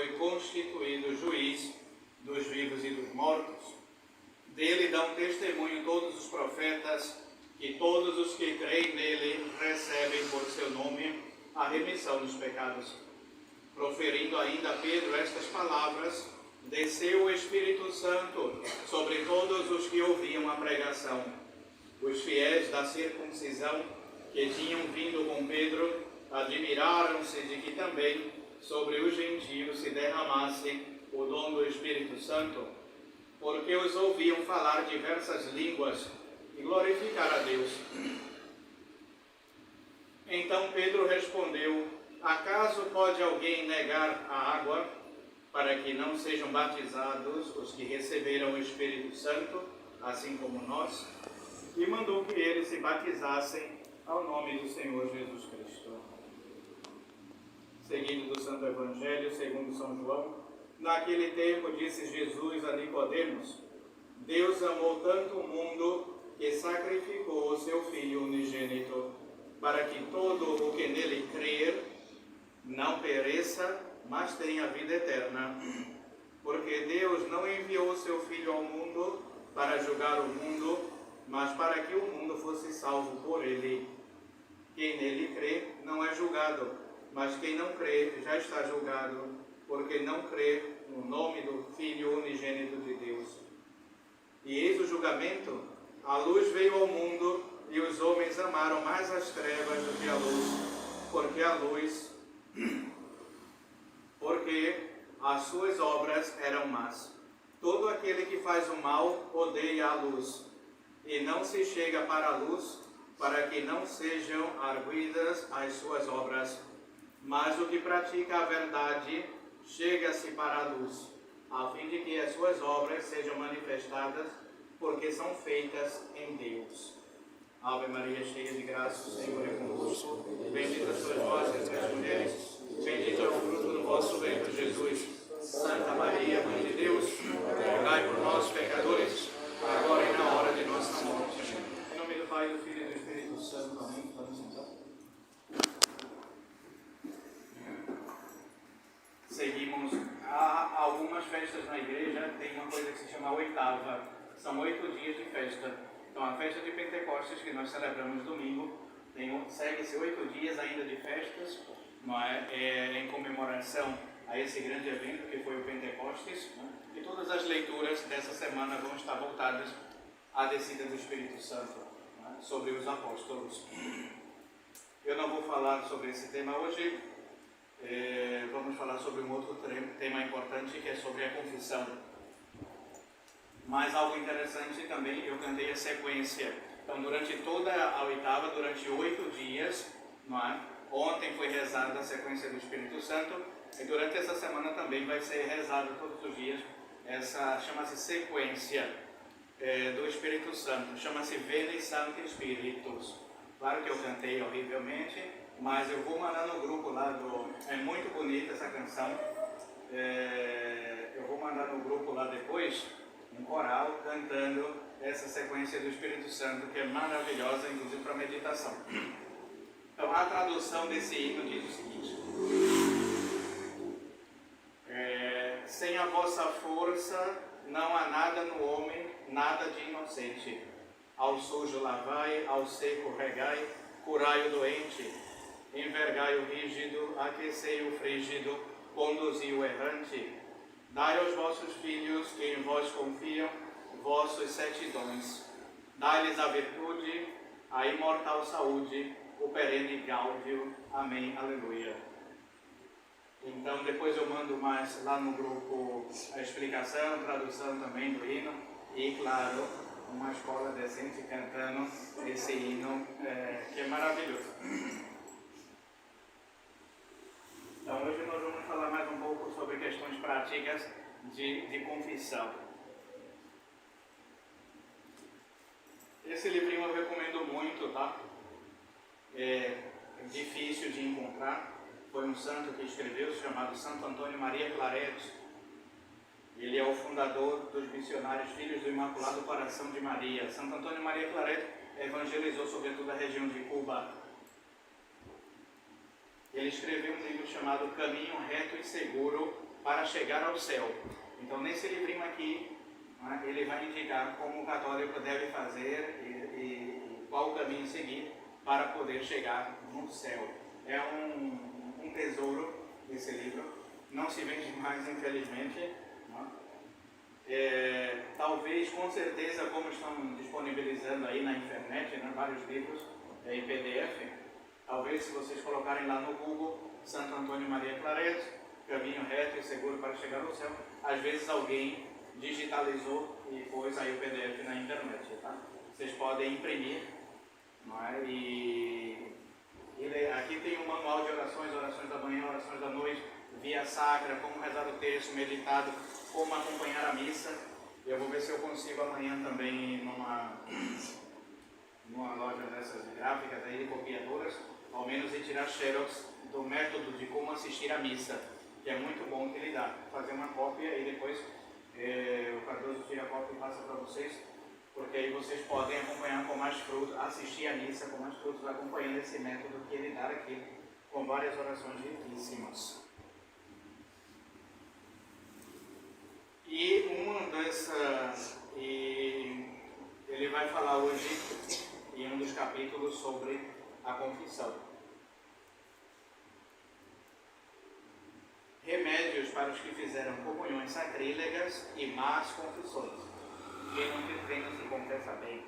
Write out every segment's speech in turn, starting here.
foi constituído juiz dos vivos e dos mortos. Dele dão testemunho todos os profetas, que todos os que creem nele recebem por seu nome a remissão dos pecados. Proferindo ainda Pedro estas palavras, desceu o Espírito Santo sobre todos os que ouviam a pregação. Os fiéis da circuncisão que tinham vindo com Pedro admiraram-se de que também sobre os gentios se derramasse o dom do Espírito Santo, porque os ouviam falar diversas línguas e glorificar a Deus. Então Pedro respondeu: acaso pode alguém negar a água para que não sejam batizados os que receberam o Espírito Santo, assim como nós? E mandou que eles se batizassem ao nome do Senhor Jesus Cristo. Seguindo do Santo Evangelho segundo São João, naquele tempo disse Jesus a Nicodemos: Deus amou tanto o mundo que sacrificou o seu Filho unigênito, para que todo o que nele crer não pereça, mas tenha vida eterna. Porque Deus não enviou o seu Filho ao mundo para julgar o mundo, mas para que o mundo fosse salvo por ele. Quem nele crê não é julgado, mas quem não crê já está julgado, porque não crê no nome do Filho unigênito de Deus. E eis o julgamento: a luz veio ao mundo, e os homens amaram mais as trevas do que a luz, porque as suas obras eram más. Todo aquele que faz o mal odeia a luz, e não se chega para a luz, para que não sejam arguidas as suas obras. Mas o que pratica a verdade chega-se para a luz, a fim de que as suas obras sejam manifestadas, porque são feitas em Deus. Ave Maria, cheia de graça, o Senhor é convosco. Bendita sois vós entre as mulheres, bendito é o fruto do vosso ventre, Jesus. Santa Maria, Mãe de Deus, rogai por nós, pecadores, agora e na hora de nossa morte. Em nome do Pai, do Filho e do Espírito Santo. Amém. Vamos então. Seguimos. Há algumas festas na igreja, tem uma coisa que se chama oitava. São 8 dias de festa. Então a festa de Pentecostes, que nós celebramos domingo, segue-se 8 dias ainda de festas, não é? Em comemoração a esse grande evento que foi o Pentecostes, né? E todas as leituras dessa semana vão estar voltadas à descida do Espírito Santo, né? Sobre os apóstolos. Eu não vou falar sobre esse tema hoje. Vamos falar sobre um outro tema importante, que é sobre a confissão. Mas algo interessante também, eu cantei a sequência. Então, durante toda a oitava, durante 8 dias, não é? Ontem foi rezada a sequência do Espírito Santo, e durante essa semana também vai ser rezada todos os dias essa, chama-se sequência do Espírito Santo, chama-se Veni Sancti Spiritus. Claro que eu cantei horrivelmente, mas eu vou mandar no grupo lá do... É muito bonita essa canção. Eu vou mandar no grupo lá depois, um coral cantando essa sequência do Espírito Santo, que é maravilhosa, inclusive para meditação. Então, a tradução desse hino diz o seguinte: sem a vossa força não há nada no homem, nada de inocente. Ao sujo lavai, ao seco regai, curai o doente, envergai o rígido, aquecei o frígido, conduzi o errante. Dai aos vossos filhos que em vós confiam vossos 7 dons. Dai-lhes a virtude, a imortal saúde, o perene gáudio. Amém. Aleluia. Então depois eu mando mais lá no grupo a explicação, tradução também do hino e, claro, uma escola decente cantando esse hino que é maravilhoso. Então hoje nós vamos falar mais um pouco sobre questões práticas de confissão. Esse livrinho eu recomendo muito, tá? É difícil de encontrar. Foi um santo que escreveu, chamado Santo Antônio Maria Claret. Ele é o fundador dos missionários Filhos do Imaculado Coração de Maria. Santo Antônio Maria Claret evangelizou sobretudo a região de Cuba. Ele escreveu um livro chamado Caminho Reto e Seguro para chegar ao céu. Então, nesse livrinho aqui, né, ele vai indicar como o católico deve fazer e qual caminho seguir para poder chegar no céu. É um tesouro esse livro. Não se vende mais, infelizmente. Né? Talvez, com certeza, como estão disponibilizando aí na internet, né, vários livros em PDF, talvez se vocês colocarem lá no Google Santo Antônio Maria Claret, caminho reto e seguro para chegar ao céu, às vezes alguém digitalizou e pôs aí o PDF na internet, tá? Vocês podem imprimir, não é? Aqui tem um manual de orações, orações da manhã, orações da noite, via sacra, como rezar o texto, meditado, como acompanhar a missa. Eu vou ver se eu consigo amanhã também numa loja dessas gráficas aí, de copiadoras, ao menos ir tirar xerox do método de como assistir a missa, que é muito bom que ele dá. Fazer uma cópia e depois o Cardoso tira a cópia e passa para vocês, porque aí vocês podem acompanhar com mais frutos, assistir a missa com mais frutos, acompanhando esse método que ele dá aqui, com várias orações riquíssimas. E ele vai falar hoje em um dos capítulos sobre a confissão. Remédios para os que fizeram comunhões sacrílegas e más confissões. Quem não se confessa bem.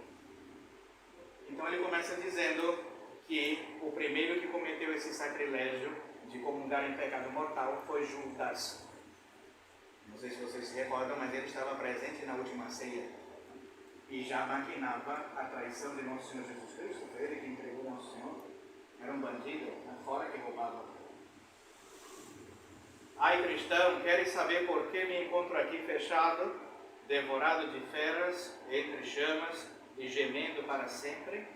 Então ele começa dizendo que o primeiro que cometeu esse sacrilégio de comungar em pecado mortal foi Judas. Não sei se vocês se recordam, mas ele estava presente na última ceia e já maquinava a traição de Nosso Senhor Jesus Cristo. Foi ele que entregou Nosso Senhor. Era um bandido, fora que roubava. Ai, cristão, queres saber por que me encontro aqui fechado, devorado de feras, entre chamas e gemendo para sempre?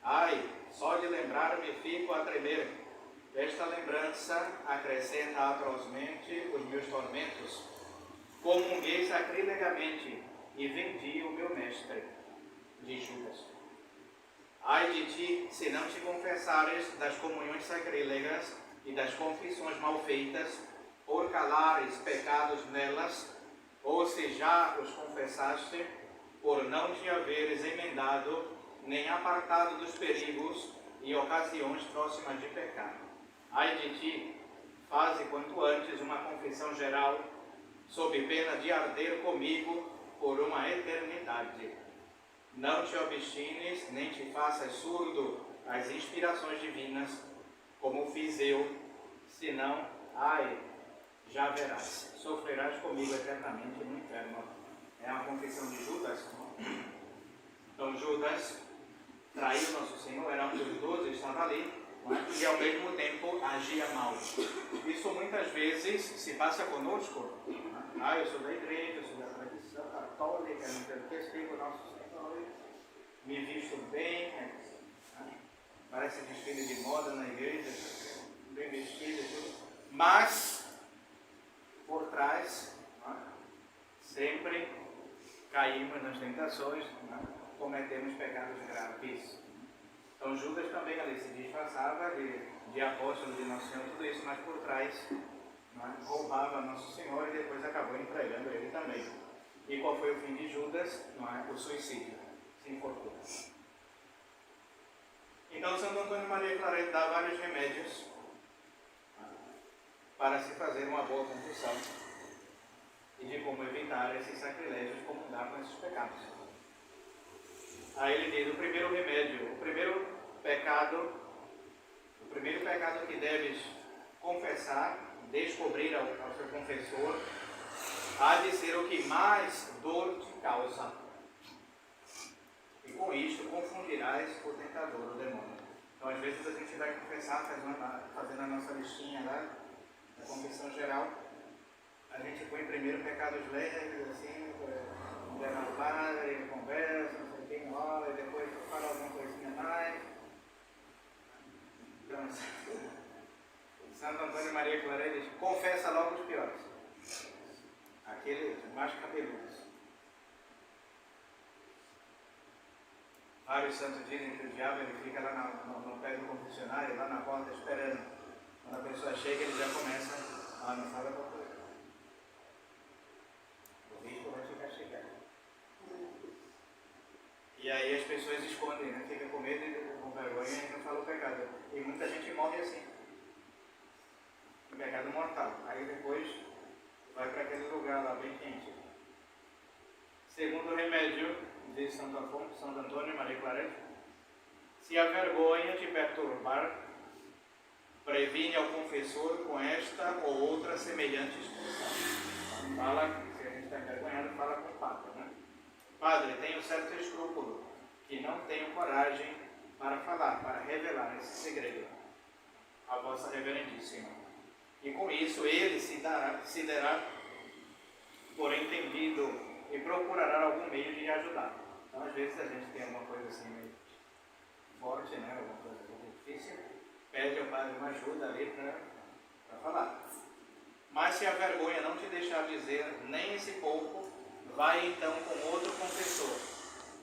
Ai, só de lembrar-me fico a tremer. Esta lembrança acrescenta atrozmente os meus tormentos. Comunguei sacrilegamente e vendi o meu mestre, de Judas. Ai de ti, se não te confessares das comunhões sacrílegas e das confissões mal feitas, por calares pecados nelas, ou se já os confessaste, por não te haveres emendado, nem apartado dos perigos e ocasiões próximas de pecado. Ai de ti, faze quanto antes uma confissão geral, sob pena de arder comigo por uma eternidade. Não te obstines, nem te faças surdo às inspirações divinas, como fiz eu, senão, ai, já verás, sofrerás comigo eternamente no inferno. É uma confissão de Judas. Então Judas traiu Nosso Senhor, era um dos 12, estava ali, e ao mesmo tempo agia mal. Isso muitas vezes se passa conosco. Eu sou da igreja, eu sou da tradição católica, não quero que explique o Nosso Senhor, me visto bem, parece desfile de moda na igreja, bem vestido e tudo, mas por trás sempre caímos nas tentações, cometemos pecados graves. Então Judas também ali se disfarçava de apóstolo de Nosso Senhor, tudo isso, mas por trás roubava Nosso Senhor e depois acabou entregando ele também. E qual foi o fim de Judas? O suicídio, se enforcou. Então Santo Antônio Maria Claret dá vários remédios para se fazer uma boa confissão e de como evitar esses sacrilégios, como dar com esses pecados. Aí ele diz, o primeiro remédio, o primeiro pecado que deves confessar, descobrir ao seu confessor, há de ser o que mais dor te causa. E com isto confundirás o tentador, o demônio. Então às vezes a gente vai confessar, fazendo a nossa listinha lá, a confissão geral, a gente põe primeiro pecados leves, assim, vai na padre, conversa, não sei quem, ora, e depois fala alguma coisinha mais. Então, Santo Antônio Maria Claret diz, confessa logo os piores, aqueles mais cabeludos. Vários santos dizem que o diabo ele fica lá no pé do confessionário, lá na porta esperando. Quando a pessoa chega, ele já começa, não fala qualquer coisa. E muita gente morre assim, em pecado mortal. Aí depois vai para aquele lugar lá bem quente. Segundo remédio, diz Santo Antônio Maria Claret, se a vergonha te perturbar, previne ao confessor com esta ou outra semelhante expressão. Fala, se a gente está envergonhado, fala com o Papa, né? Padre, tenho certo escrúpulo, que não tenho coragem para falar, para revelar esse segredo à vossa reverendíssima. E com isso ele se dará por entendido e procurará algum meio de lhe ajudar. Então, às vezes a gente tem alguma coisa assim meio forte, né? Alguma coisa muito difícil, pede ao Padre uma ajuda ali para falar. Mas se a vergonha não te deixar dizer nem esse pouco, vai então com outro confessor,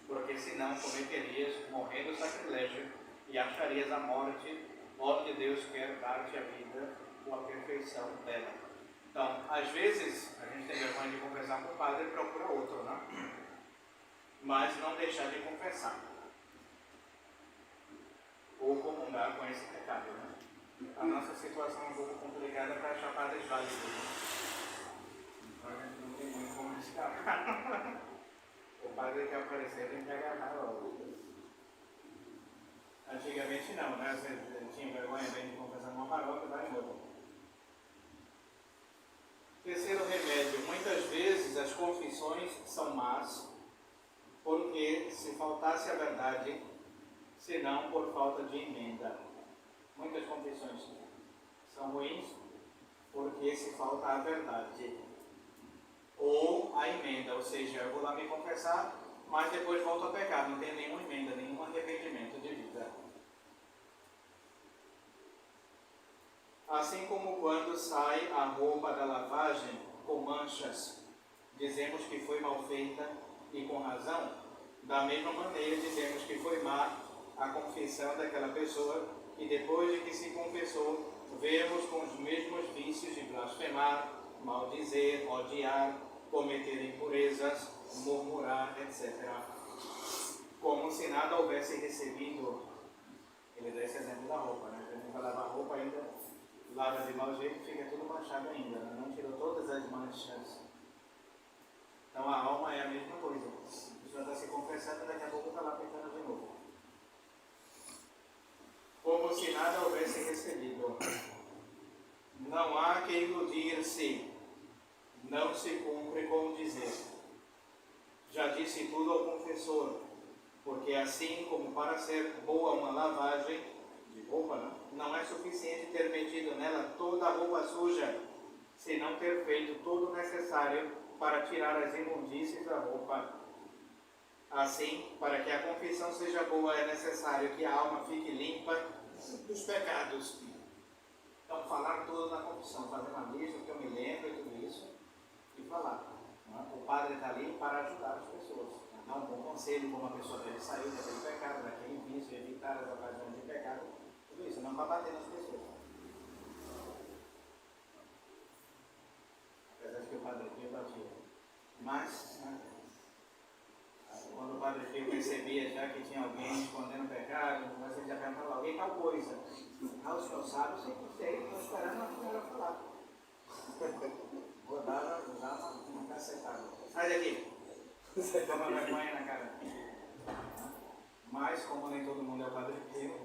porque senão cometerias morrendo sacrilégio e acharias a morte, onde Deus quer dar-te a vida ou a perfeição dela. Então, às vezes, a gente tem vergonha de confessar com o Padre e procura outro, né? Mas não deixar de confessar ou comungar com esse pecado, né? A nossa situação é um pouco complicada para achar padres válidos, né? Então a gente não tem muito como escapar. O padre que aparecer tem que agarrar logo. Antigamente não, né? Você tinha vergonha de confessar numa paróquia, vai em outra. Terceiro remédio, muitas vezes as confissões são más, porque se faltasse a verdade, senão por falta de emenda. Muitas confissões são ruins porque se falta a verdade ou a emenda, ou seja, eu vou lá me confessar, mas depois volto a pecar, não tem nenhuma emenda, nenhum arrependimento de vida. Assim como quando sai a roupa da lavagem com manchas, dizemos que foi mal feita e com razão, da mesma maneira dizemos que foi má a confissão daquela pessoa e depois de que se confessou, vemos com os mesmos vícios de blasfemar, maldizer, odiar, cometer impurezas, murmurar, etc. Como se nada houvesse recebido. Ele dá esse exemplo da roupa, né? A gente vai lavar a roupa ainda, lava de mau jeito e fica tudo manchado ainda, né? Não tirou todas as manchas. Então a alma é a mesma coisa. A pessoa está se confessando e daqui a pouco está lá pecando de novo. Como se nada houvesse recebido. Não há que iludir-se, não se cumpre com dizer. Já disse tudo ao confessor, porque assim como para ser boa uma lavagem de roupa, não é suficiente ter metido nela toda a roupa suja, se não ter feito tudo o necessário para tirar as imundícies da roupa. Assim, para que a confissão seja boa, é necessário que a alma fique limpa dos pecados. Então, falar tudo na confissão, fazer uma lista, que eu me lembro e tudo isso, e falar. O padre está ali para ajudar as pessoas, dar um bom conselho, como a pessoa deve sair daquele pecado, daquele vício, evitar as ocasiões de pecado, tudo isso, não para bater nas pessoas. Apesar de que o Padre Pio batia. Mas, quando o Padre Pio percebia já que tinha alguém escondendo o pecado, você já perguntava alguém tal coisa. O senhor sabe, eu sempre sei, estou esperando a senhora falar. Vou dar uma cacetada. Sai daqui! Toma vergonha na cara. Mas, como nem todo mundo é o Padre Pio,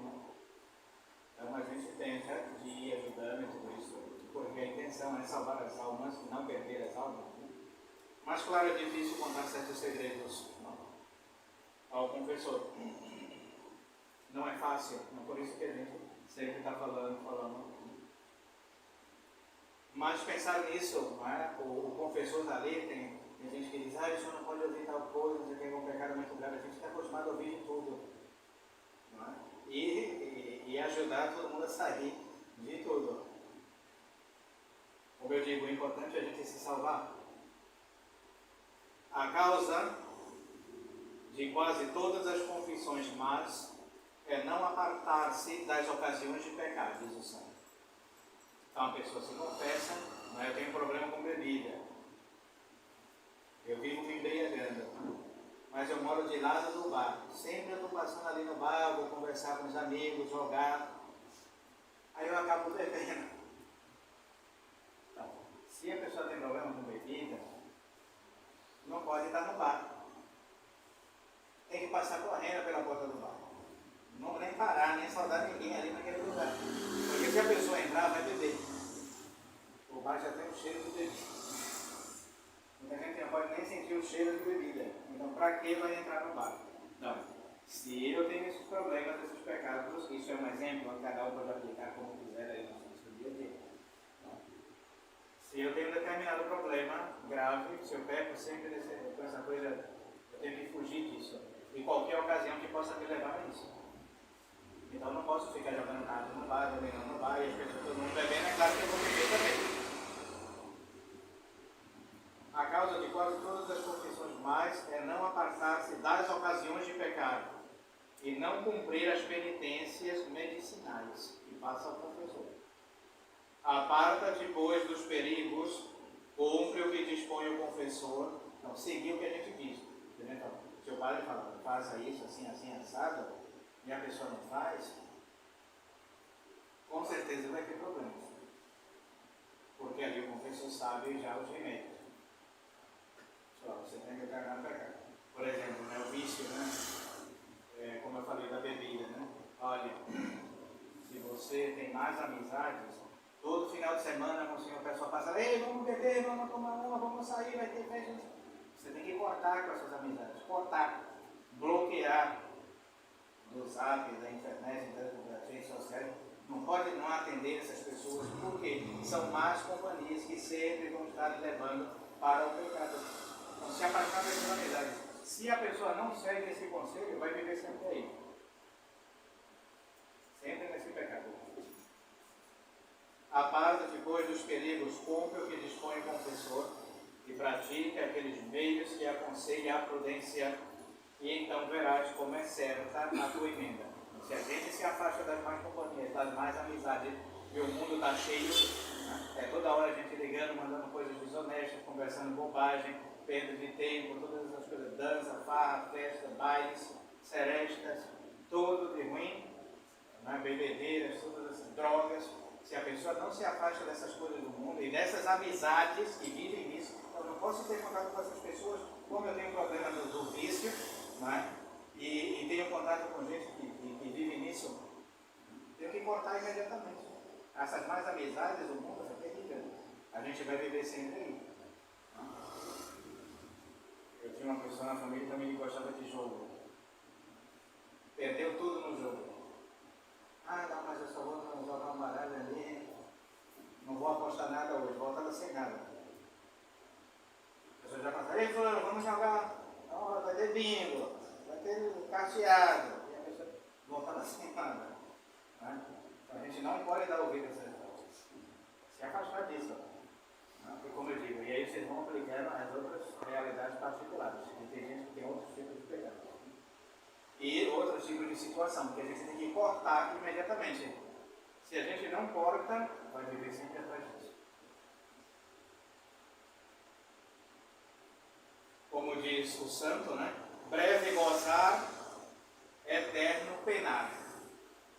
então a gente tenta de ir ajudando e tudo isso, porque a intenção é salvar as almas, não perder as almas. Mas, claro, é difícil contar certos segredos ao confessor. Não é fácil, é por isso que a gente sempre está falando. Mas pensar nisso, o confessor está ali, tem gente que diz, o senhor não pode ouvir tal coisa, você tem um pecado muito grave, a gente está acostumado a ouvir de tudo. Não é? E ajudar todo mundo a sair de tudo. Como eu digo, o importante é a gente se salvar. A causa de quase todas as confissões más é não apartar-se das ocasiões de pecado, diz o santo. Então a pessoa se confessa, eu tenho problema com bebida, eu vivo me embriagando, mas eu moro de lado do bar, sempre eu estou passando ali no bar, vou conversar com os amigos, jogar, aí eu acabo bebendo. Então, se a pessoa tem problema com bebida, não pode estar no bar. Tem que passar correndo pela porta do bar. Não nem parar, nem saudar ninguém ali naquele lugar. Porque se a pessoa entrar, vai beber. O bar já tem o cheiro de bebida. Muita gente não pode nem sentir o cheiro de bebida. Então, para que vai entrar no bar? Então, se eu tenho esses problemas, esses pecados, isso é um exemplo, cada um pode aplicar como quiser aí no seu dia a dia. Então, se eu tenho um determinado problema grave, se eu peco sempre com essa coisa, eu tenho que fugir disso. Em qualquer ocasião que possa me levar a isso. Então, não posso ficar jogando cartas no bar, bebendo no bar, e as pessoas, todo mundo bebendo, é claro que eu vou beber também. A causa de quase todas as confissões mais é não apartar-se das ocasiões de pecado e não cumprir as penitências medicinais que passa ao confessor. Aparta-te, pois, dos perigos, cumpre o que dispõe o confessor. Então, seguir o que a gente diz. Então, se o padre fala, faça isso assim, assim, assado, e a pessoa não faz, com certeza vai ter problemas. Porque ali o confessor sabe já os remédios. Você tem que pegar no pecado. Por exemplo, né, o vício, né? Como eu falei da bebida, né? Olha, se você tem mais amizades, todo final de semana o senhor pessoal passa, ei, vamos beber, vamos tomar uma, vamos sair, vai ter festa. Você tem que cortar com essas amizades, cortar, bloquear do zap, da internet, das redes sociais. Não pode não atender essas pessoas, porque são más companhias que sempre vão estar levando para o pecado. Então, se apartar dessas amizades, se a pessoa não segue esse conselho, vai viver sempre aí. Sempre nesse pecado. Aparta-te, pois, dos perigos, cumpre o que dispõe o confessor e pratique aqueles meios que aconselha a prudência, e então verás como é certa a tua emenda. Se a gente se afasta das más companhias, das más amizades, e o mundo está cheio, né? Toda hora a gente ligando, mandando coisas desonestas, conversando bobagem, perda de tempo, todas essas coisas, dança, farra, festa, bailes, serestas, tudo de ruim, né? Bebedeiras, todas essas drogas. Se a pessoa não se afasta dessas coisas do mundo e dessas amizades que vivem nisso, eu não posso ter contato com essas pessoas, como eu tenho problema do vício, né? E tenho contato com gente que vive nisso, tenho que cortar imediatamente. Essas mais amizades do mundo é terrível. A gente vai viver sempre aí. Eu tinha uma pessoa na família também que gostava de jogo. Perdeu tudo no jogo. Ah, não, mas eu só vou jogar uma baralho ali. Não vou apostar nada hoje. Voltava sem nada. A pessoa já passava, ei, fulano, vamos jogar. Não, vai ter bingo. Vai ter carteado. E a pessoa voltava sem nada. Né? Então a gente não pode dar ouvido a essas coisas. Se afastar disso. Porque, como eu digo, e aí vocês vão aplicando as outras realidades particulares. E tem gente que tem outros tipos de pecado. E outros tipos de situação, que a gente tem que cortar imediatamente. Se a gente não corta, vai viver sempre atrás disso. Como diz o santo, né? Breve gozar, eterno penar.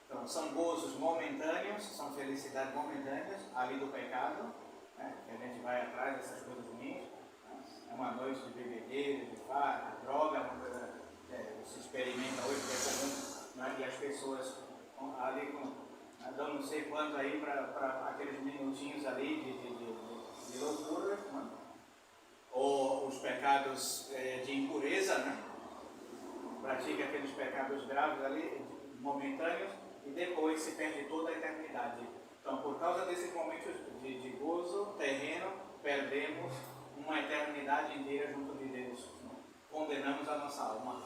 Então, são gozos momentâneos, são felicidades momentâneas, ali do pecado, né? Que a gente vai atrás dessas coisas ruins. É uma noite de bebedeira, de farra, droga, uma coisa que se experimenta hoje, que é comum, né? E as pessoas ali dão não sei quanto aí para aqueles minutinhos ali de loucura, né? Ou os pecados de impureza, né? Pratica aqueles pecados graves ali, momentâneos, e depois se perde toda a eternidade. Então, por causa desses momentos de gozo terreno, perdemos uma eternidade inteira junto de Deus. Né? Condenamos a nossa alma.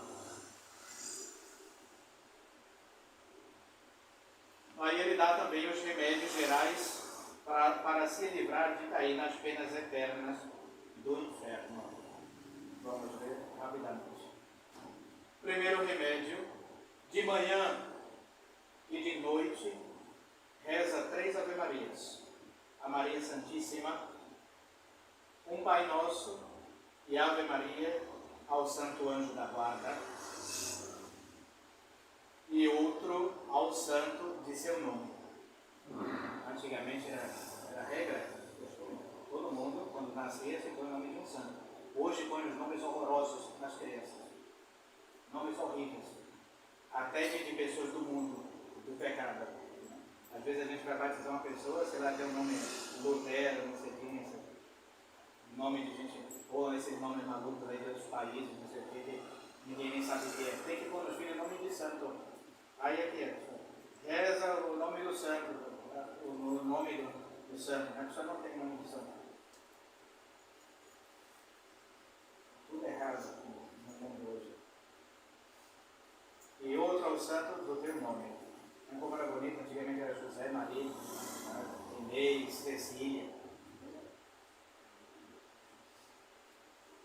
Aí ele dá também os remédios gerais para se livrar de cair nas penas eternas do inferno. Vamos ver rapidamente. Primeiro remédio: de manhã e de noite, reza 3 Ave Marias. A Maria Santíssima, um Pai Nosso e Ave Maria ao Santo Anjo da Guarda, e outro ao Santo de seu nome. Antigamente era regra, todo mundo, quando nascia, se põe o nome de um santo. Hoje põe os nomes horrorosos nas crianças, nomes horríveis, até de pessoas do mundo, do pecado. Às vezes a gente vai batizar uma pessoa, sei lá, tem um nome Lutero, não sei quem, nome de gente, ou esses nomes malucos aí de outros países, não sei o que ninguém nem sabe o que é. Tem que pôr nos filhos o nome de santo. Aí aqui reza o nome do santo, o nome do santo. A pessoa não tem nome de santo. Tudo errado no mundo hoje. E outro é o santo do teu nome. Como era bonito, antigamente era José, Maria, Inês, Cecília.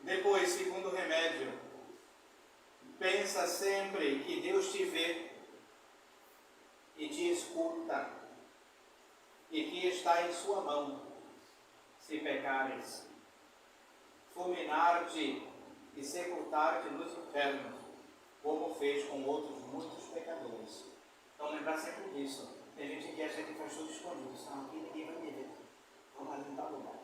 Depois, segundo remédio, pensa sempre que Deus te vê e te escuta e que está em sua mão, se pecares, fulminar-te e sepultar-te nos infernos, como fez com outros muitos pecadores. Então lembrar sempre disso. Tem gente que acha que faz tudo escondido, senão aqui ninguém vai me ver. Vamos ali em tal lugar.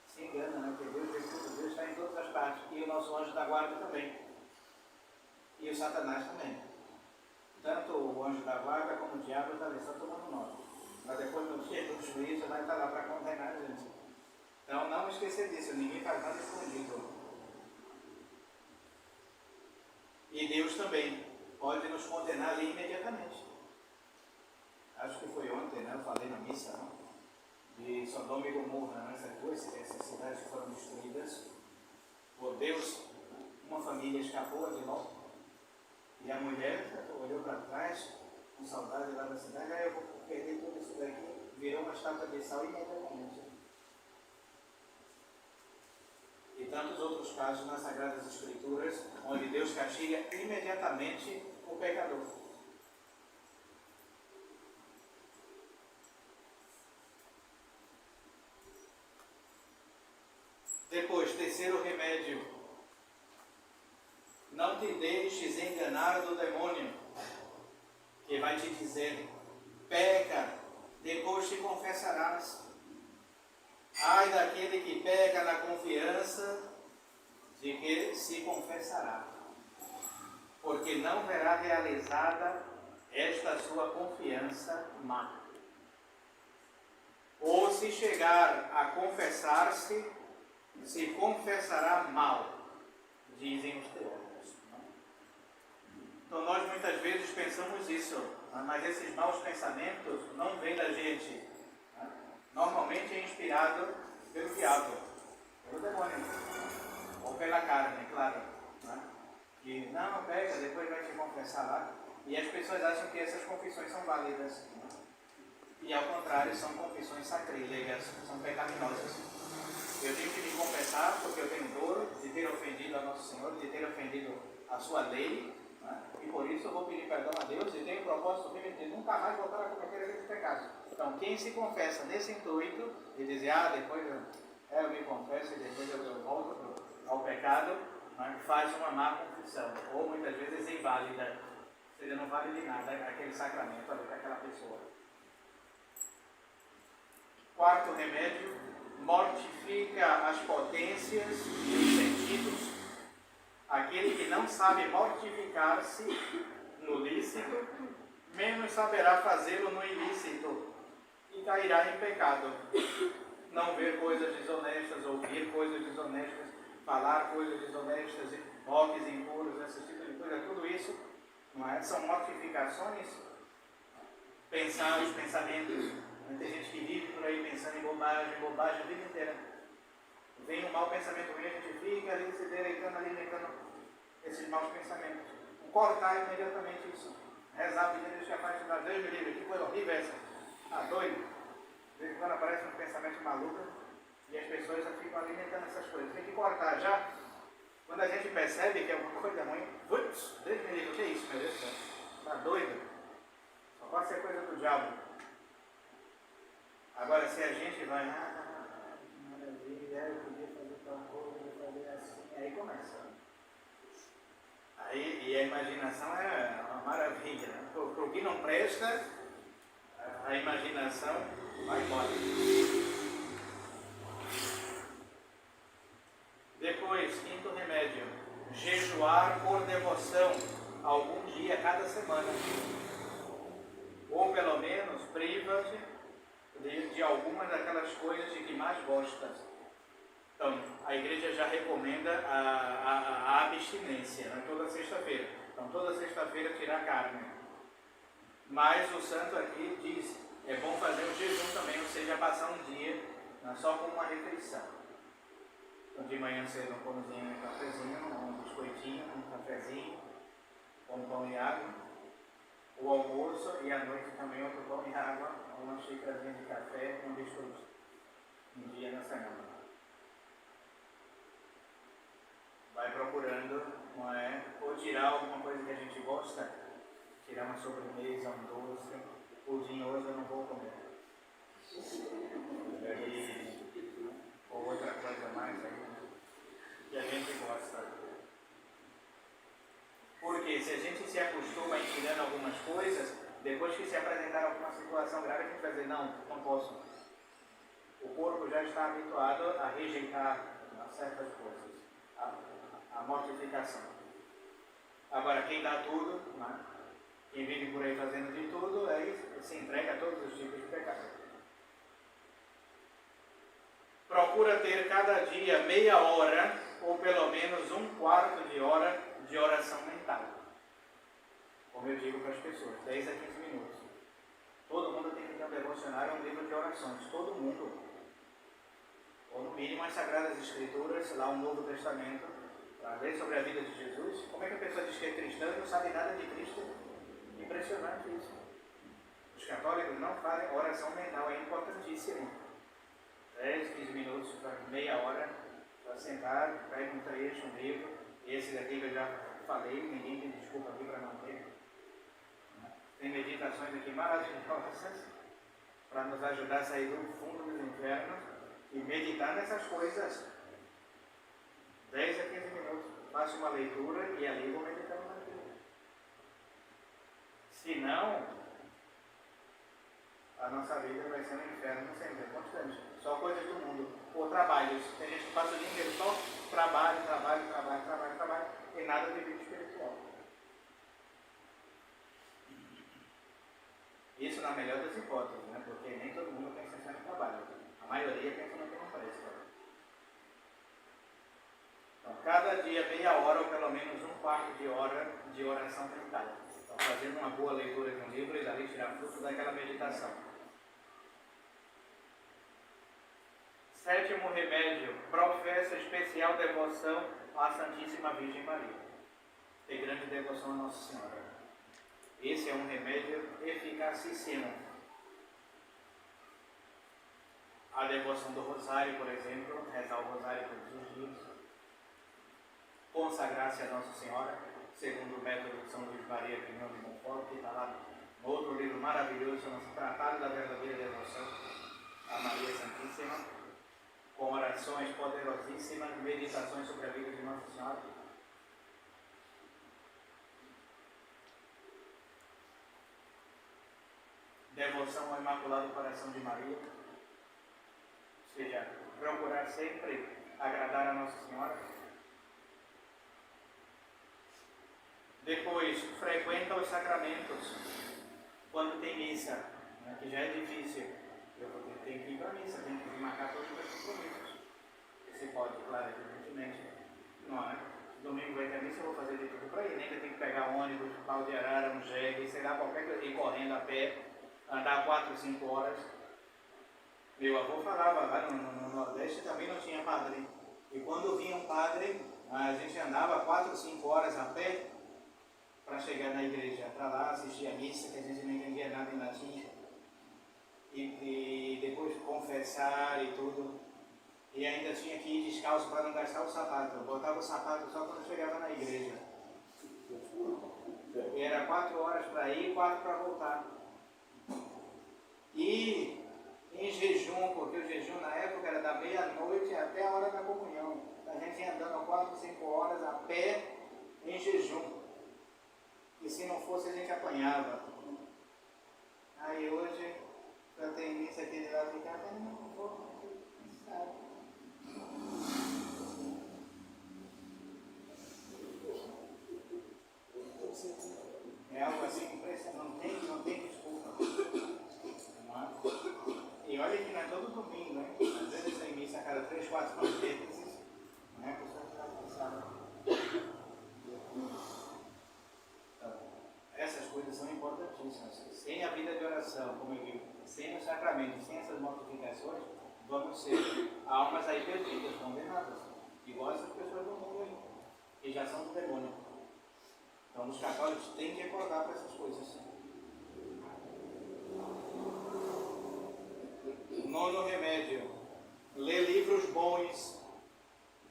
Se engana, né? Porque Deus está em todas as partes. E o nosso anjo da guarda também. E o Satanás também. Tanto o anjo da guarda como o diabo está ali só tomando nota. Mas depois no dia do juízo vai estar lá para condenar a gente. Então não esquecer disso, ninguém faz nada escondido. E Deus também pode nos condenar ali imediatamente. Acho que foi ontem, né? Eu falei na missa, não? De Sodoma e Gomorra, né? Essas cidades que foram destruídas por Deus. Uma família escapou de Ló e a mulher olhou para trás com saudade lá da cidade. Aí eu vou perder tudo isso daqui. Virou uma estátua de sal imediatamente. E tantos outros casos nas Sagradas Escrituras, onde Deus castiga imediatamente o pecador. Depois, terceiro remédio. Não te deixes enganar do demônio, que vai te dizer: peca, depois te confessarás. Ai daquele que peca na confiança de que se confessará, porque não verá realizada esta sua confiança má. Ou se chegar a confessar-se, se confessará mal, dizem os teólogos. Então nós muitas vezes pensamos isso, mas esses maus pensamentos não vêm da gente. Normalmente é inspirado pelo diabo, pelo demônio, ou pela carne, claro. Que não, pega, depois vai te confessar lá. E as pessoas acham que essas confissões são válidas. E ao contrário, são confissões sacrílegas, são pecaminosas. Eu tenho que me confessar porque eu tenho dor de ter ofendido a Nosso Senhor, de ter ofendido a sua lei, e por isso eu vou pedir perdão a Deus e tenho o propósito de nunca mais voltar a cometer aqueles pecados. Então, quem se confessa nesse intuito de dizer, depois eu me confesso e depois eu volto ao pecado, faz uma má confissão, ou muitas vezes inválida, ou seja, não vale de nada aquele sacramento ali para aquela pessoa. Quarto remédio, mortifica as potências e os sentidos. Aquele que não sabe mortificar-se no lícito, menos saberá fazê-lo no ilícito e cairá em pecado. Não ver coisas desonestas, ouvir coisas desonestas, falar coisas desonestas, toques impuros, esse tipo de coisa, tudo isso são mortificações. Pensar os pensamentos. Tem gente que vive por aí pensando em bobagem a vida inteira. Vem um mau pensamento ruim, a gente fica ali se deleitando, alimentando esses maus pensamentos. Cortar imediatamente isso. Rezar, pedir Deus capaz de dar Deus me livre. Que coisa horrível essa. Doido. De vez em quando aparecem uns pensamentos malucos e as pessoas já ficam alimentando essas coisas. Tem que cortar já. Quando a gente percebe que é uma coisa ruim, putz, Deus me livre. O que é isso, meu Deus do céu? Está doido? Só pode ser coisa do diabo. Agora, se a gente vai, maravilha, eu podia fazer tal coisa, eu fazer assim, aí começa. E a imaginação é uma maravilha, né? Para o que não presta, a imaginação vai embora. Depois, quinto remédio, jejuar por devoção, algum dia cada semana. Ou pelo menos priva-te de algumas daquelas coisas de que mais gostas. Então, a igreja já recomenda a abstinência, né? Toda sexta-feira. Então, toda sexta-feira tirar carne. Mas o santo aqui diz, é bom fazer o jejum também, ou seja, passar um dia, né, só com uma refeição. Então, de manhã cedo um pãozinho e um cafezinho, um biscoitinho, um cafezinho, um pão e água, o almoço e à noite também outro pão e água, uma xícarazinha de café e um biscoito. Um dia na semana. Vai procurando, não é? Ou tirar alguma coisa que a gente gosta, tirar uma sobremesa, um doce, pudim hoje eu não vou comer. Ou outra coisa mais aí, que a gente gosta. Porque se a gente se acostuma a ir tirando algumas coisas, depois que se apresentar alguma situação grave, a gente vai dizer, não posso. O corpo já está habituado a rejeitar certas coisas, a mortificação. Agora, quem dá tudo, né? Quem vive por aí fazendo de tudo, aí se entrega a todos os tipos de pecado. Procura ter cada dia meia hora, ou pelo menos um quarto de hora, de oração mental. Como eu digo para as pessoas, 10 a 15 minutos. Todo mundo tem que ter um devocionário, um livro de orações. Todo mundo. Ou no mínimo as Sagradas Escrituras, lá o Novo Testamento, para ler sobre a vida de Jesus. Como é que a pessoa diz que é cristã e não sabe nada de Cristo? Impressionante isso. Os católicos não fazem oração mental, é importantíssimo. 10, 15 minutos, meia hora, para sentar, pega um trecho, um livro. Esse daqui que eu já falei, ninguém tem desculpa aqui para não ter. Tem meditações aqui maravilhosas para nos ajudar a sair do fundo dos infernos e meditar nessas coisas. 10 a 15 minutos. Faço uma leitura e ali vou meditando naquilo. Se não, a nossa vida vai ser um inferno sempre, constante. Só coisas do mundo. Ou trabalhos. Tem gente que passa o dia inteiro só trabalho, e nada de vida espiritual. Isso na melhor das hipóteses, né? Porque nem todo mundo pensa em no trabalho. A maioria pensa no que não presta. Então, cada dia meia hora ou pelo menos um quarto de hora de oração mental. Então, fazendo uma boa leitura de um livro e dali tirar fruto daquela meditação. Sétimo remédio, professa especial devoção à Santíssima Virgem Maria. Tem grande devoção a Nossa Senhora. Esse é um remédio eficacíssimo. A devoção do Rosário, por exemplo, rezar o Rosário todos os dias. Consagrar-se a Nossa Senhora, segundo o método de São Luís Maria Pinhão de Montfort, que está lá no outro livro maravilhoso, chama-se Tratado da Verdadeira Devoção a Maria Santíssima, com orações poderosíssimas, meditações sobre a vida de Nossa Senhora. Devoção ao Imaculado Coração de Maria, ou seja, procurar sempre agradar a Nossa Senhora. Depois, frequenta os sacramentos quando tem missa, né, que já é difícil. Eu tenho que ir para a missa, tenho que marcar todos os compromissos. Se pode, claro, evidentemente. Não é? Domingo vai ter missa, eu vou fazer de tudo para ir. Nem que eu tenho que pegar ônibus, pau de arara, um jegue, sei lá, qualquer coisa, ir correndo a pé, andar 4, 5 horas. Meu avô falava, lá no Nordeste também não tinha padre. E quando vinha um padre, a gente andava 4, 5 horas a pé para chegar na igreja, para lá assistir a missa, que a gente não entendia nada em latim. E depois confessar e tudo. E ainda tinha que ir descalço para não gastar o sapato. Eu botava o sapato só quando chegava na igreja. E era 4 horas para ir e 4 para voltar. E em jejum, porque o jejum na época era da meia-noite até a hora da comunhão. A gente ia andando 4, 5 horas a pé em jejum. E se não fosse, a gente apanhava. Aí hoje, eu tenho missa aqui de lá de cá, eu não vou, sabe? É algo assim impressionante, não tem desculpa. E olha que não é todo domingo, né? Às vezes tem missa a cada 3, 4 meses, não é? A pessoa está cansada. Então, essas coisas são importantíssimas. Sem a vida de oração, como eu digo, sem os sacramentos, sem essas mortificações, vamos ser almas aí perdidas, condenadas. Igual essas pessoas do mundo aí, que já são do demônio. Então, os católicos têm que acordar para essas coisas. Nono remédio: lê livros bons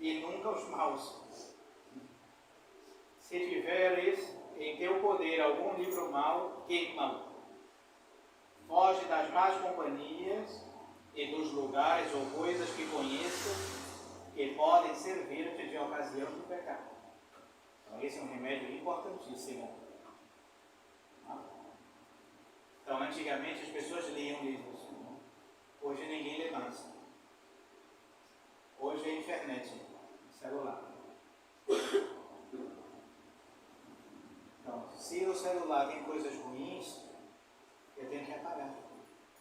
e nunca os maus. Se tiveres em teu poder algum livro mau, queima-o. Foge das más companhias e dos lugares ou coisas que conheças que podem servir-te de ocasião de pecado. Então, esse é um remédio importantíssimo. Então, antigamente as pessoas liam livros. Hoje ninguém lê mais. Hoje é internet, celular. Então, se o celular tem coisas ruins, eu tenho que apagar.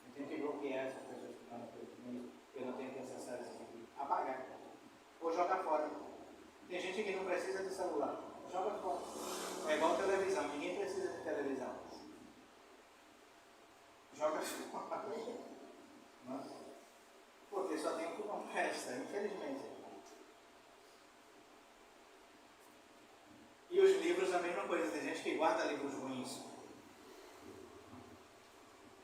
Eu tenho que bloquear essas coisas que estão no comigo. Eu não tenho que acessar isso aqui. Apagar. Ou jogar fora. Tem gente que não precisa de celular. Joga fora. É igual televisão. Ninguém precisa de televisão. Joga fora. Porque só tem o que não presta, infelizmente. E os livros a mesma coisa. Tem gente que guarda livros ruins.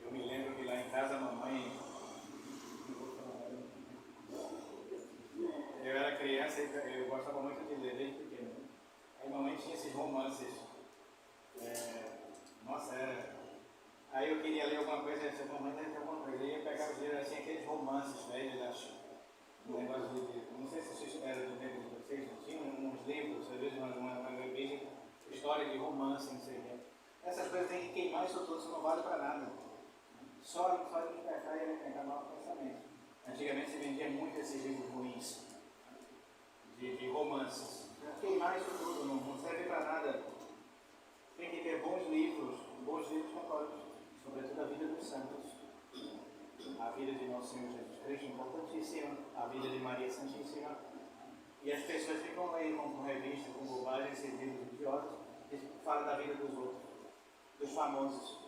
Eu me lembro que lá em casa a mamãe... Eu era criança e eu gostava muito de ler desde pequeno. Aí a mamãe tinha esses romances. Nossa, era... Aí eu queria ler alguma coisa, essa mamãe deve ter alguma coisa. Eu ia pegar os livros assim, aqueles romances velhos, acho. Um negócio de... Não sei se vocês eram do tempo de vocês, tinham uns livros, às vezes uma história de romance, não sei o quê. Essas coisas tem que queimar isso tudo, isso não vale para nada. Só despertar e alimentar nosso pensamento. Antigamente se vendia muito esses livros ruins, de romances. Queimar isso tudo, não serve para nada. Tem que ter bons livros católicos, sobretudo a vida dos santos. A vida de nosso Senhor Jesus Cristo é importantíssima, a vida de Maria Santíssima. E as pessoas ficam lendo com revista, com bobagem, esses livros religiosos, que falam da vida dos outros, dos famosos.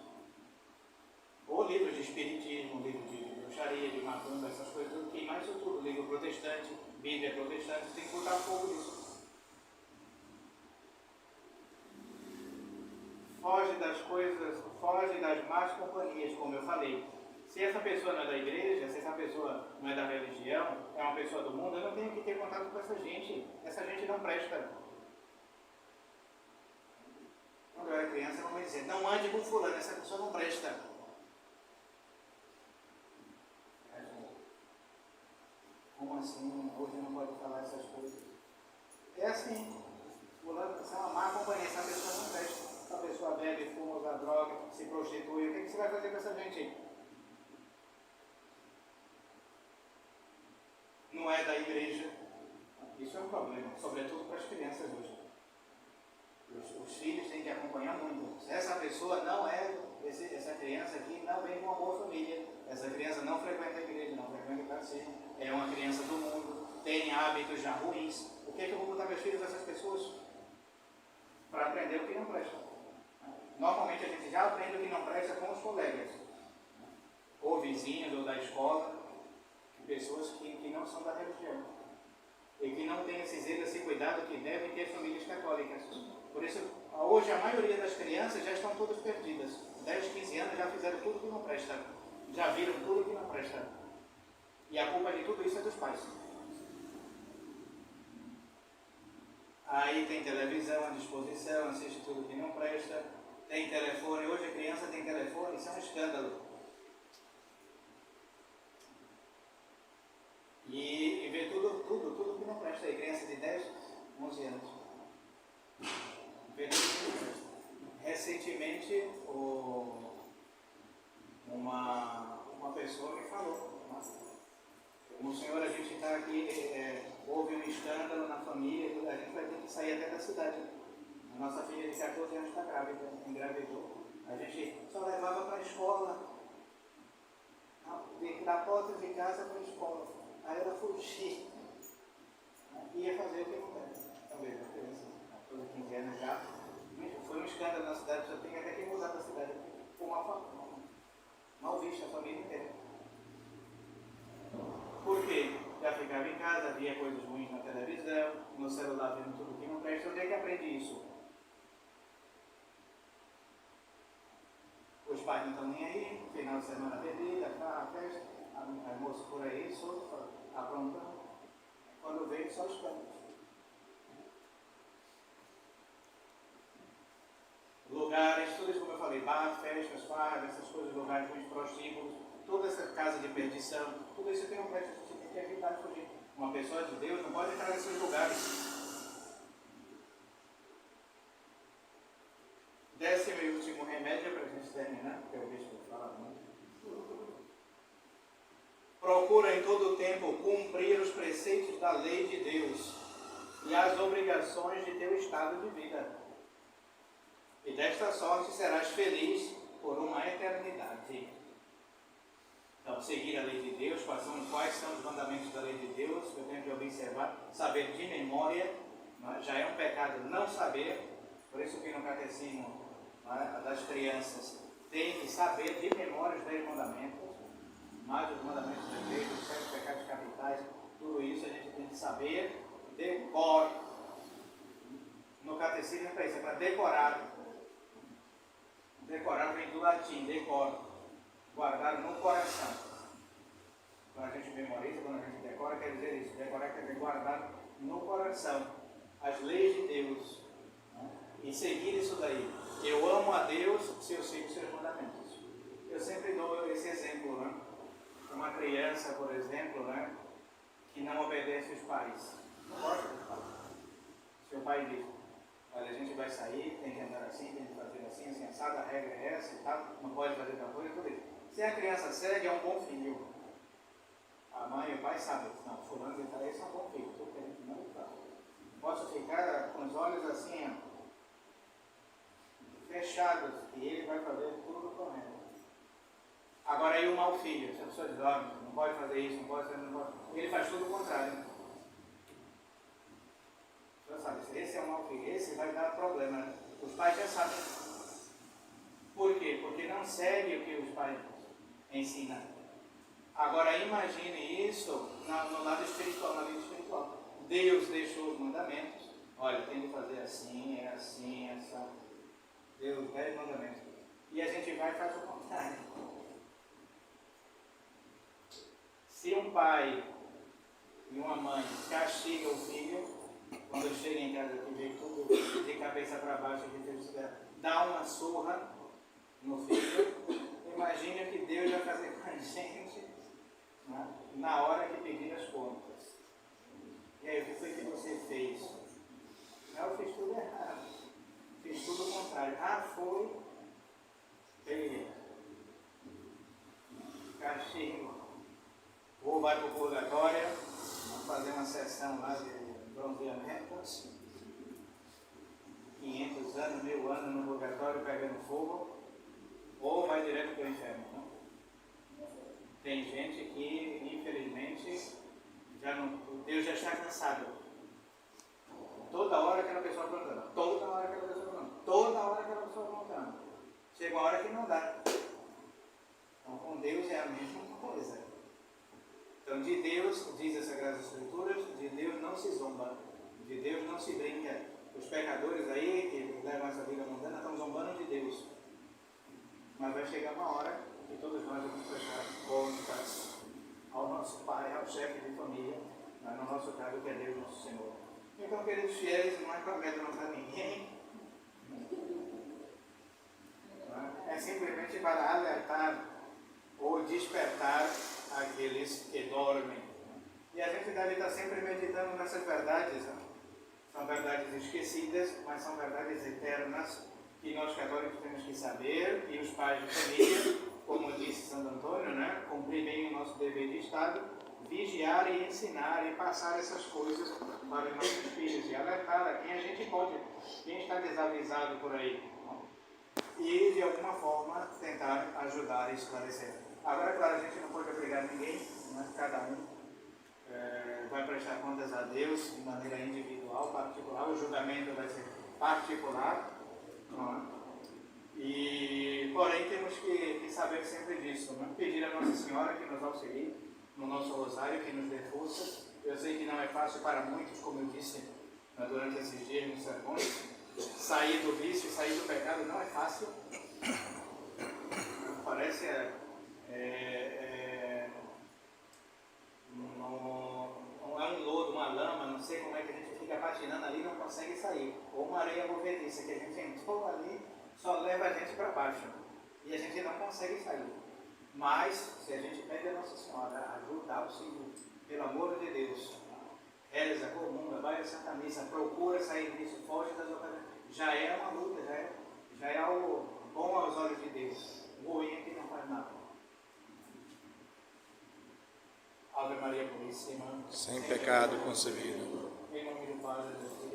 Ou livros de espiritismo, livros de bruxaria, de macumba, essas coisas, tudo. Queimar isso tudo. Livro protestante, Bíblia protestante, tem que botar fogo nisso. Foge das coisas, foge das más companhias, como eu falei. Se essa pessoa não é da igreja, se essa pessoa não é da religião, é uma pessoa do mundo, eu não tenho que ter contato com essa gente. Essa gente não presta. Quando eu era criança, eu não ia dizer, não ande com fulano, essa pessoa não presta. Como assim? Hoje não pode falar essas coisas. É assim. Fulano, isso é uma má companhia, essa pessoa não presta. Essa pessoa bebe, fuma, usa droga, se prostitui. O que você vai fazer com essa gente aí? Não é da igreja. Isso é um problema, sobretudo para as crianças hoje. Os filhos têm que acompanhar muito. Se essa pessoa não é, essa criança aqui não vem de uma boa família, essa criança não frequenta a igreja, não frequenta o catecismo, é uma criança do mundo, tem hábitos já ruins. O que é que eu vou botar meus filhos essas pessoas? Para aprender o que não presta. Normalmente a gente já aprende o que não presta com os colegas, ou vizinhos, ou da escola, pessoas que não são da religião e que não têm esse zelo, esse cuidado que devem ter famílias católicas. Por isso, hoje a maioria das crianças já estão todas perdidas. 10, 15 anos já fizeram tudo que não presta, já viram tudo que não presta. E a culpa de tudo isso é dos pais. Aí tem televisão à disposição, assiste tudo que não presta, tem telefone. Hoje a criança tem telefone, isso é um escândalo. E vê tudo que não presta aí. Criança de 10, 11 anos. Vê tudo que não presta. Recentemente, Como o senhor, a gente está aqui, houve um escândalo na família, a gente vai ter que sair até da cidade. A nossa filha de 14 anos está grávida, engravidou. A gente só levava para a escola, da porta de casa para a escola. Aí ela fugia, ia fazer o que não deve. Talvez a criança, toda 15 anos já. Foi um escândalo na cidade, já tem até que mudar da cidade. Foi mal vista a família inteira. Por quê? Já ficava em casa, via coisas ruins na televisão, no celular vendo tudo que não presta. Onde é que aprende isso? Os pais não estão nem aí, no final de semana bebida, festa, almoço por aí, solto, aprontando. Quando vem, só escândalo. Lugares, tudo isso como eu falei, bar, festas, farras, essas coisas, lugares muito prostíbulos, toda essa casa de perdição, tudo isso tem um preço, a gente tem que evitar de fugir. Uma pessoa de Deus não pode entrar nesses lugares. 10º e último remédio para a gente terminar, porque eu vejo que eu falo muito. Procura em todo o tempo cumprir os preceitos da lei de Deus e as obrigações de teu estado de vida. E desta sorte serás feliz por uma eternidade. Então, seguir a lei de Deus, quais são os mandamentos da lei de Deus, eu tenho que observar, saber de memória, já é um pecado não saber, por isso que no catecismo das crianças tem que saber de memória os 10 mandamentos, mais os mandamentos da igreja, os 7 pecados capitais, tudo isso a gente tem que saber, decor. No catecismo é para isso, é para decorar. Decorar vem do latim, decor, guardar no coração. Quando a gente memoriza, quando a gente decora, quer dizer isso. Decorar quer dizer guardar no coração as leis de Deus, e seguir isso daí. Eu amo a Deus se eu sigo os seus mandamentos. Eu sempre dou esse exemplo, uma criança, por exemplo, que não obedece os pais. Não gosta dos pais. Seu pai diz: olha, a gente vai sair, tem que andar assim, tem que fazer assim, assim, assado, a regra é essa e tal, não pode fazer tal coisa, tudo isso. Se a criança segue, é um bom filho. A mãe e o pai sabem, não, fulano de tal, esse é um bom filho, tudo que a gente não faz. Posso ficar com os olhos assim, fechados, e ele vai fazer tudo correto. Agora aí o mau filho, se a pessoa diz, olha, não pode fazer isso, não pode fazer, não pode, ele faz tudo o contrário. Você sabe, esse é o mau filho, esse vai dar problema. Os pais já sabem. Por quê? Porque não segue o que os pais ensinam. Agora imagine isso no lado espiritual, na vida espiritual. Deus deixou os mandamentos. Olha, tem que fazer assim, essa. Deu 10 mandamentos. E a gente vai e faz o contrário. Se um pai e uma mãe castigam o filho, quando chega em casa que vê tudo de cabeça para baixo, dá uma surra no filho, imagine o que Deus vai fazer com a gente na hora que pedir as contas. E aí, o que foi que você fez? Eu fiz tudo errado. Fiz tudo o contrário. Foi. Peguei. Castigo. Ou vai para o purgatório, vamos fazer uma sessão lá de bronzeamento. 500 anos, 1000 anos no purgatório pegando fogo. Ou vai direto para o inferno. Não? Tem gente que, infelizmente, Deus já está cansado. Toda hora aquela pessoa plantando, toda hora aquela pessoa plantando, toda hora aquela pessoa plantando. Chega uma hora que não dá. Então com Deus é a mesma coisa. Então de Deus, diz as Sagradas Escrituras, de Deus não se zomba, de Deus não se brinca. Os pecadores aí que levam essa vida mundana estão zombando de Deus. Mas vai chegar uma hora que todos nós vamos prestar contas ao nosso pai, ao chefe de família, mas no nosso caso que é Deus nosso Senhor. Então, queridos fiéis, não é promessa não para ninguém. É simplesmente para alertar ou despertar aqueles que dormem. E a gente deve estar sempre meditando nessas verdades. São verdades esquecidas, mas são verdades eternas que nós católicos temos que saber, e os pais de família, como disse Santo Antônio, cumprir bem o nosso dever de Estado, vigiar e ensinar e passar essas coisas para os nossos filhos e alertar a quem a gente pode, quem está desavisado por aí, e de alguma forma tentar ajudar e esclarecer. Agora, claro, a gente não pode obrigar ninguém, né? Cada um vai prestar contas a Deus de maneira individual, particular, o julgamento vai ser particular, não é? E, porém, temos que saber sempre disso, né? Pedir a Nossa Senhora que nos auxilie no nosso rosário, que nos dê força. Eu sei que não é fácil para muitos, como eu disse durante esses dias nos sermões, sair do vício, sair do pecado não é fácil. Parece um lodo, uma lama, não sei como é que a gente fica patinando ali e não consegue sair. Ou uma areia movediça que a gente entrou ali, só leva a gente para baixo. E a gente não consegue sair. Mas, se a gente pede a Nossa Senhora, ajuda, auxílio, pelo amor de Deus, reza, comunga, vai à Santa Missa, procura sair disso, foge das ocasiões, já é uma luta, já é algo bom aos olhos de Deus. O ruim é que não faz nada. Ave Maria Puríssima, sem pecado concebido. em nome do Pai, do Filho